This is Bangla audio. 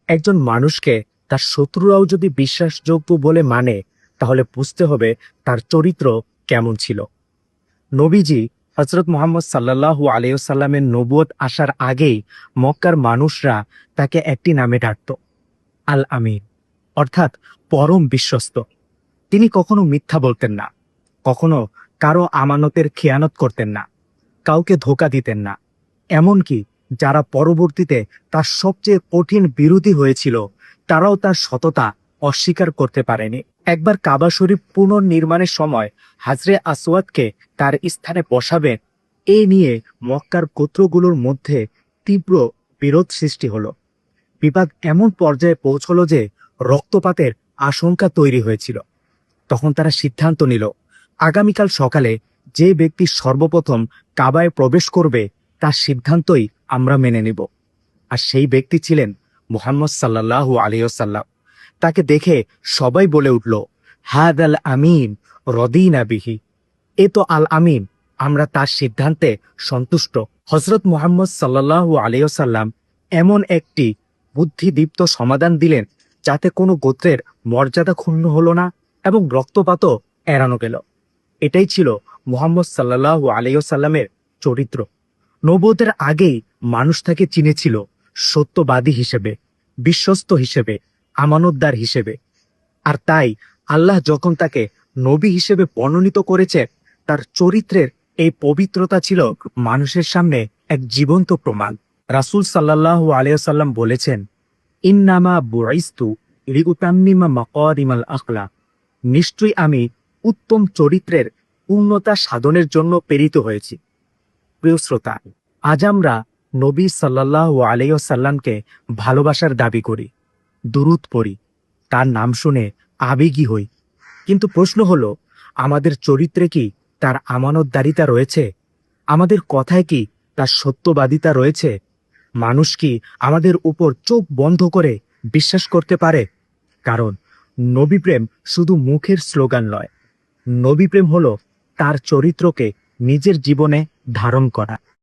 একজন মানুষকে তার শত্রুরাও যদি বিশ্বাসযোগ্য বলে মানে, তাহলে বুঝতে হবে তার চরিত্র কেমন ছিল। নবীজি হজরত মুহাম্মদ সাল্লাল্লাহু আলাইহি সাল্লামের নবুয়ত আসার আগেই মক্কার মানুষরা তাকে একটি নামে ডাকত, আল আমিন, অর্থাৎ পরম বিশ্বস্ত। তিনি কখনো মিথ্যা বলতেন না, কখনো কারো আমানতের খেয়ানত করতেন না, কাউকে ধোঁকা দিতেন না। এমনকি যারা পরবর্তীতে তার সবচেয়ে কঠিন বিরোধী হয়েছিল, তারাও তার সততা অস্বীকার করতে পারেনি। একবার কাবা শরীফ পুনর্নির্মাণের সময় হাজরে আসওয়াদকে তার স্থানে বসাবেন, এই নিয়ে মক্কার গোত্রগুলোর মধ্যে তীব্র বিরোধ সৃষ্টি হলো। বিবাদ এমন পর্যায়ে পৌঁছলো যে রক্তপাতের আশঙ্কা তৈরি হয়েছিল। তখন তারা সিদ্ধান্ত নিল, আগামীকাল সকালে যে ব্যক্তি সর্বপ্রথম কাবায় প্রবেশ করবে তার সিদ্ধান্তই আমরা মেনে নিব। আর সেই ব্যক্তি ছিলেন মুহাম্মদ সাল্লাল্লাহু আলাইহি ওয়াসাল্লাম। তাকে দেখে সবাই বলে উঠল, হাদ আল আমিন রদিনা বিহি, এ তো আল আমিন, আমরা তার সিদ্ধান্তে সন্তুষ্ট। হজরত মুহাম্মদ সাল্লাল্লাহু আলাইহি ওয়াসাল্লাম এমন একটি বুদ্ধিদীপ্ত সমাধান দিলেন যাতে কোনো গোত্রের মর্যাদা ক্ষুণ্ণ হলো না এবং রক্তপাতও এড়ানো গেল। এটাই ছিল মুহাম্মদ সাল্লাল্লাহু আলাইহি ওয়াসাল্লামের চরিত্র। নবুয়তের আগেই মানুষ তাকে চিনেছিল সত্যবাদী হিসেবে, বিশ্বস্ত হিসেবে, আমানতদার হিসেবে। আর তাই আল্লাহ যখন তাকে নবী হিসেবে মনোনীত করেছে, তার চরিত্রের এই পবিত্রতা ছিল মানুষের সামনে এক জীবন্ত প্রমাণ। রাসূল সাল্লাল্লাহু আলাইহি ওয়াসাল্লাম বলেছেন, ইন্নামা বুইস্তু লিউতাম্মিমা মাকারিমাল আখলাক, নিশ্চয়ই আমি উত্তম চরিত্রের পূর্ণতা সাধনের জন্য প্রেরিত হয়েছি। প্রিয় শ্রোতা, আজ আমরা নবী সাল্লাল্লাহু আলাইহি ওয়াসাল্লামকে ভালোবাসার দাবি করি, দুরূদ পড়ি, তার নাম শুনে আবেগী হই। কিন্তু প্রশ্ন হলো, আমাদের চরিত্রে কি তার আমানতদারিতা রয়েছে? আমাদের কথায় কি তার সত্যবাদিতা রয়েছে? মানুষ কি আমাদের উপর চোখ বন্ধ করে বিশ্বাস করতে পারে? কারণ নবী প্রেম শুধু মুখের স্লোগান নয়, নবী প্রেম হলো তার চরিত্রকে নিজের জীবনে ধারণ করা।